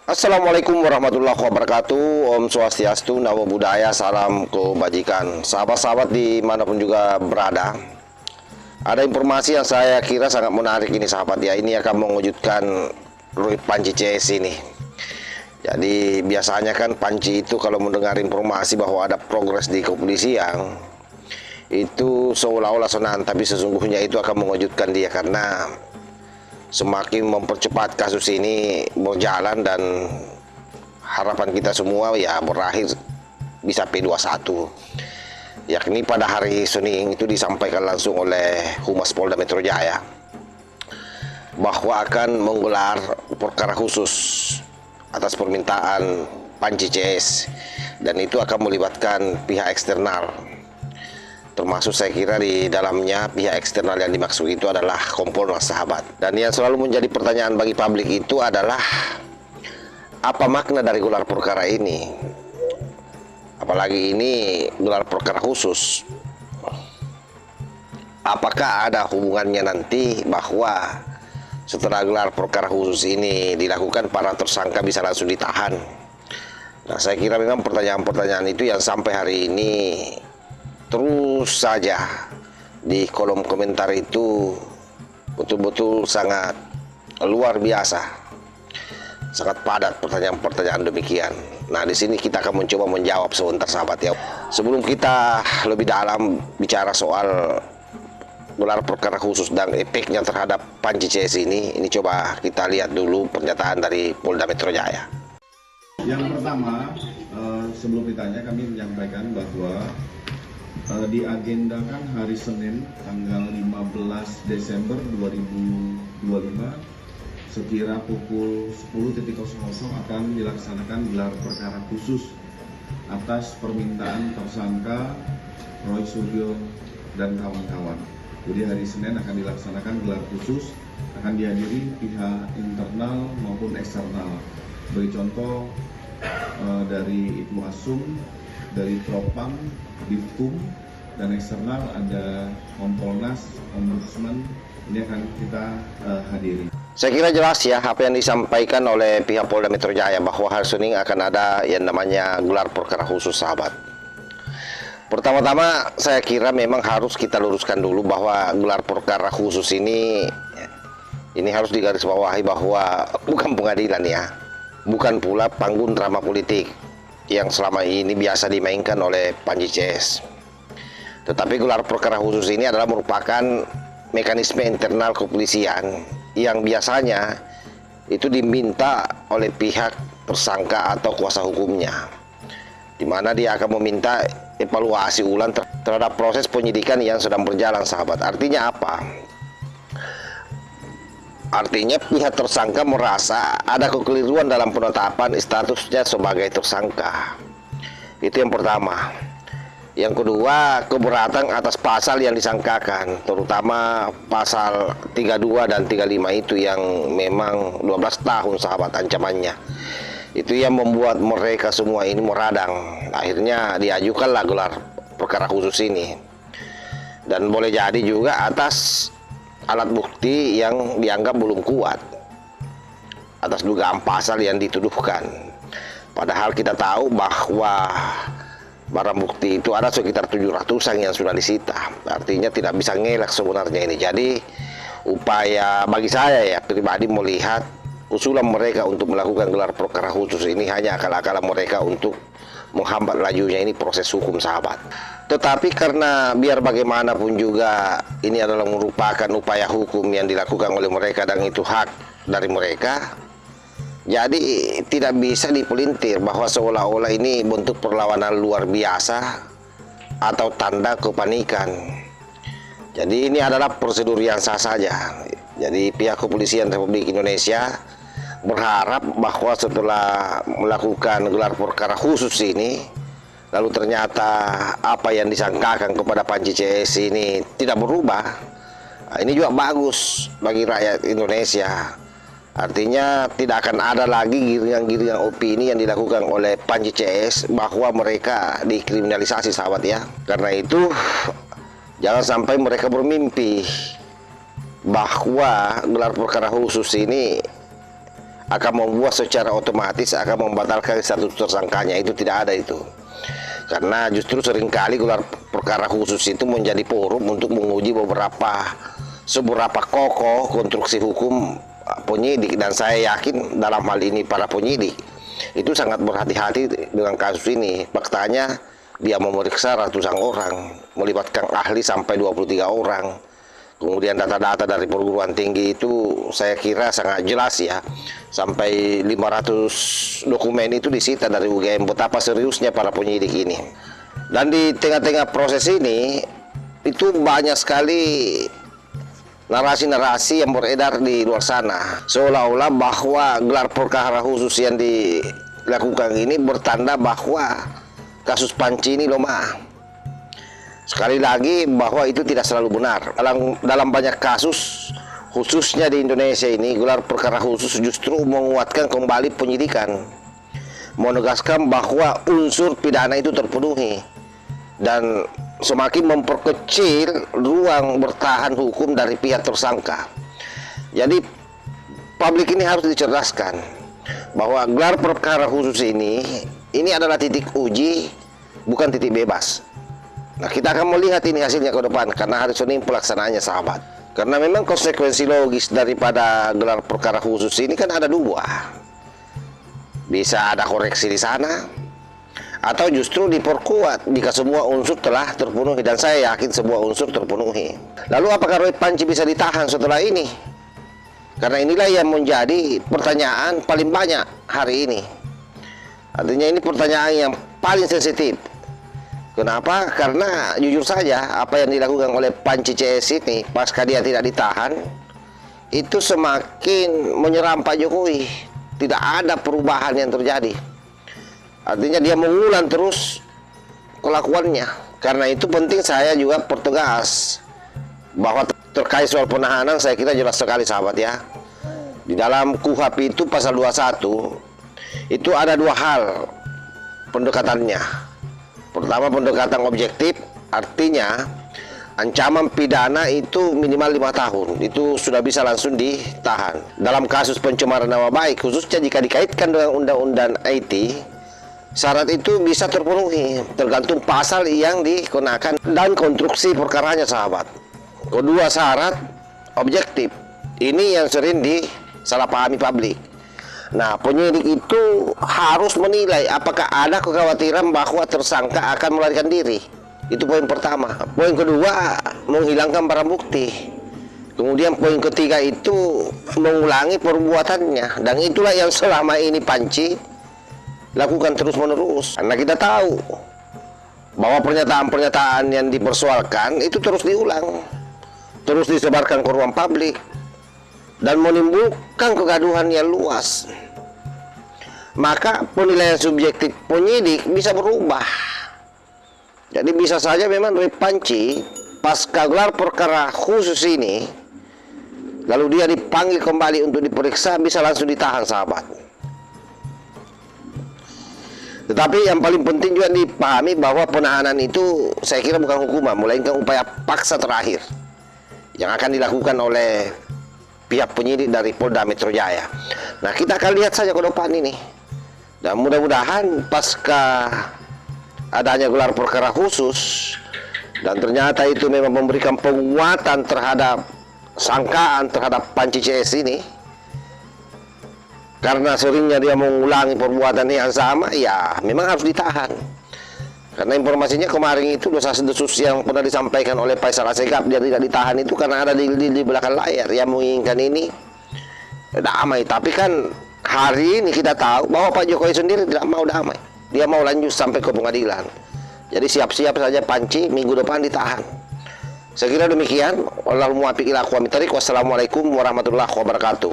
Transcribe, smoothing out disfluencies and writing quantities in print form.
Assalamualaikum warahmatullahi wabarakatuh. Om Swastiastu, Namo Buddhaya, salam kebajikan. Sahabat-sahabat dimanapun juga berada, ada informasi yang saya kira sangat menarik ini sahabat ya. Ini akan mengejutkan Panji CS ini. Jadi biasanya kan Panji itu kalau mendengar informasi bahwa ada progres di kepolisian, itu seolah-olah senang, tapi sesungguhnya itu akan mengejutkan dia karena semakin mempercepat kasus ini berjalan dan harapan kita semua ya berakhir bisa P21, yakni pada hari Senin itu disampaikan langsung oleh Humas Polda Metro Jaya bahwa akan menggelar perkara khusus atas permintaan Panji CS, dan itu akan melibatkan pihak eksternal. Termasuk saya kira di dalamnya pihak eksternal yang dimaksud itu adalah Kompolnas sahabat. Dan yang selalu menjadi pertanyaan bagi publik itu adalah apa makna dari gelar perkara ini? Apalagi ini gelar perkara khusus. Apakah ada hubungannya nanti bahwa setelah gelar perkara khusus ini dilakukan, para tersangka bisa langsung ditahan? Nah, saya kira memang pertanyaan-pertanyaan itu yang sampai hari ini terus saja di kolom komentar itu betul-betul sangat luar biasa, sangat padat pertanyaan-pertanyaan demikian. Nah, di sini kita akan mencoba menjawab sebentar sahabat ya. Sebelum kita lebih dalam bicara soal gelar perkara khusus dan efeknya terhadap Panji CS ini coba kita lihat dulu pernyataan dari Polda Metro Jaya. Yang pertama, sebelum ditanya kami menyampaikan bahwa diagendakan hari Senin tanggal 15 Desember 2025 sekira pukul 10.00 akan dilaksanakan gelar perkara khusus atas permintaan tersangka Roy Suryo dan kawan-kawan. Jadi hari Senin akan dilaksanakan gelar khusus, akan dihadiri pihak internal maupun eksternal. Bagi contoh dari Ibnu Asum, dari Propam, Divkum, dan eksternal ada Kompolnas, Ombudsman, ini akan kita hadiri. Saya kira jelas ya apa yang disampaikan oleh pihak Polda Metro Jaya bahwa hari Senin akan ada yang namanya gelar perkara khusus sahabat. Pertama-tama saya kira memang harus kita luruskan dulu bahwa gelar perkara khusus ini harus digarisbawahi bahwa bukan pengadilan ya, bukan pula panggung drama politik yang selama ini biasa dimainkan oleh Panji CS. Tetapi gelar perkara khusus ini adalah merupakan mekanisme internal kepolisian yang biasanya itu diminta oleh pihak tersangka atau kuasa hukumnya, di mana dia akan meminta evaluasi ulang terhadap proses penyidikan yang sedang berjalan sahabat. Artinya apa? Artinya pihak tersangka merasa ada kekeliruan dalam penetapan statusnya sebagai tersangka. Itu yang pertama. Yang kedua, keberatan atas pasal yang disangkakan, terutama pasal 32 dan 35 itu yang memang 12 tahun sahabat ancamannya. Itu yang membuat mereka semua ini meradang. Akhirnya diajukanlah gelar perkara khusus ini. Dan boleh jadi juga atas alat bukti yang dianggap belum kuat, atas dugaan pasal yang dituduhkan. Padahal kita tahu bahwa barang bukti itu ada sekitar 700-an yang sudah disita. Artinya tidak bisa ngelak sebenarnya ini. Jadi upaya bagi saya ya pribadi melihat usulan mereka untuk melakukan gelar perkara khusus ini hanya akal-akalan mereka untuk menghambat lajunya ini proses hukum sahabat. Tetapi karena biar bagaimanapun juga ini adalah merupakan upaya hukum yang dilakukan oleh mereka dan itu hak dari mereka, jadi tidak bisa dipelintir bahwa seolah-olah ini bentuk perlawanan luar biasa atau tanda kepanikan. Jadi ini adalah prosedur yang sah saja. Jadi pihak kepolisian Republik Indonesia berharap bahwa setelah melakukan gelar perkara khusus ini, lalu ternyata apa yang disangkakan kepada Panji CS ini tidak berubah, nah, ini juga bagus bagi rakyat Indonesia. Artinya tidak akan ada lagi giringan-giringan opini yang dilakukan oleh Panji CS bahwa mereka dikriminalisasi sahabat ya. Karena itu jangan sampai mereka bermimpi bahwa gelar perkara khusus ini akan membuat secara otomatis akan membatalkan status tersangkanya. Itu tidak ada itu. Karena justru seringkali gelar perkara khusus itu menjadi forum untuk menguji seberapa kokoh konstruksi hukum penyidik, dan saya yakin dalam hal ini para penyidik itu sangat berhati-hati dengan kasus ini. Faktanya dia memeriksa ratusan orang, melibatkan ahli sampai 23 orang. Kemudian data-data dari perguruan tinggi itu saya kira sangat jelas ya. Sampai 500 dokumen itu disita dari UGM. Betapa seriusnya para penyidik ini. Dan di tengah-tengah proses ini itu banyak sekali narasi-narasi yang beredar di luar sana, seolah-olah bahwa gelar perkara khusus yang dilakukan ini bertanda bahwa kasus Panci ini lemah. Sekali lagi bahwa itu tidak selalu benar. Dalam banyak kasus, khususnya di Indonesia ini, gelar perkara khusus justru menguatkan kembali penyidikan, menegaskan bahwa unsur pidana itu terpenuhi, dan semakin memperkecil ruang bertahan hukum dari pihak tersangka. Jadi publik ini harus dicerdaskan bahwa gelar perkara khusus ini adalah titik uji, bukan titik bebas. Nah, kita akan melihat ini hasilnya ke depan, karena hari Senin pelaksanaannya, sahabat. Karena memang konsekuensi logis daripada gelar perkara khusus ini kan ada dua. Bisa ada koreksi di sana, atau justru diperkuat jika semua unsur telah terpenuhi, dan saya yakin semua unsur terpenuhi. Lalu apakah Roy Panci bisa ditahan setelah ini? Karena inilah yang menjadi pertanyaan paling banyak hari ini. Artinya ini pertanyaan yang paling sensitif. Kenapa? Karena jujur saja apa yang dilakukan oleh Panci CS ini pasca dia tidak ditahan itu semakin menyerang Pak Jokowi. Tidak ada perubahan yang terjadi. Artinya dia mengulang terus kelakuannya. Karena itu penting saya juga pertegas bahwa terkait soal penahanan, saya kira jelas sekali, sahabat ya. Di dalam KUHP itu pasal 21 itu ada dua hal pendekatannya. Pertama, pendekatan objektif, artinya ancaman pidana itu minimal 5 tahun. Itu sudah bisa langsung ditahan. Dalam kasus pencemaran nama baik, khususnya jika dikaitkan dengan undang-undang IT, syarat itu bisa terpenuhi, tergantung pasal yang dikenakan dan konstruksi perkaranya, sahabat. Kedua syarat objektif. Ini yang sering disalahpahami publik. Nah, penyidik itu harus menilai apakah ada kekhawatiran bahwa tersangka akan melarikan diri. Itu poin pertama. Poin kedua, menghilangkan barang bukti. Kemudian poin ketiga itu mengulangi perbuatannya. Dan itulah yang selama ini Panci lakukan terus-menerus. Karena kita tahu bahwa pernyataan-pernyataan yang dipersoalkan itu terus diulang, terus disebarkan ke ruang publik, dan menimbulkan kegaduhan yang luas. Maka penilaian subjektif penyidik bisa berubah. Jadi bisa saja memang Roy Panci pasca gelar perkara khusus ini, lalu dia dipanggil kembali untuk diperiksa, bisa langsung ditahan, sahabat. Tetapi yang paling penting juga dipahami bahwa penahanan itu saya kira bukan hukuman, melainkan upaya paksa terakhir yang akan dilakukan oleh pihak penyidik dari Polda Metro Jaya. Nah, kita akan lihat saja ke depan ini. Dan mudah-mudahan pasca adanya gelar perkara khusus dan ternyata itu memang memberikan penguatan terhadap sangkaan terhadap Panci CS ini, karena seringnya dia mengulangi perbuatan yang sama, ya memang harus ditahan. Karena informasinya kemarin itu desas-desus yang pernah disampaikan oleh Faisal Asegaf dia tidak ditahan itu karena ada di belakang layar yang menginginkan ini damai. Tapi kan hari ini kita tahu bahwa Pak Jokowi sendiri tidak mau damai. Dia mau lanjut sampai ke pengadilan. Jadi siap-siap saja Panci minggu depan ditahan. Saya kira demikian. Wassalamualaikum warahmatullahi wabarakatuh.